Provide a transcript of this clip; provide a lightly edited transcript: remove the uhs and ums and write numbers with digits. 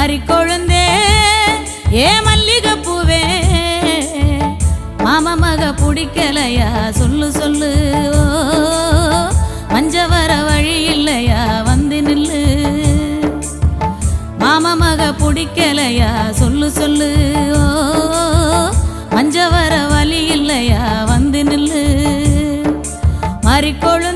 மறிக்கொழுந்தே ஏ மல்லிகை பூவே மாமா மக பிடிக்கலையா சொல்லு சொல்லு மஞ்ச வர வழி இல்லையா வந்து நில்லு மாமா மக பிடிக்கலையா சொல்லு சொல்லு மஞ்ச வர வழி இல்லையா வந்து நில்லு மறிக்கொழு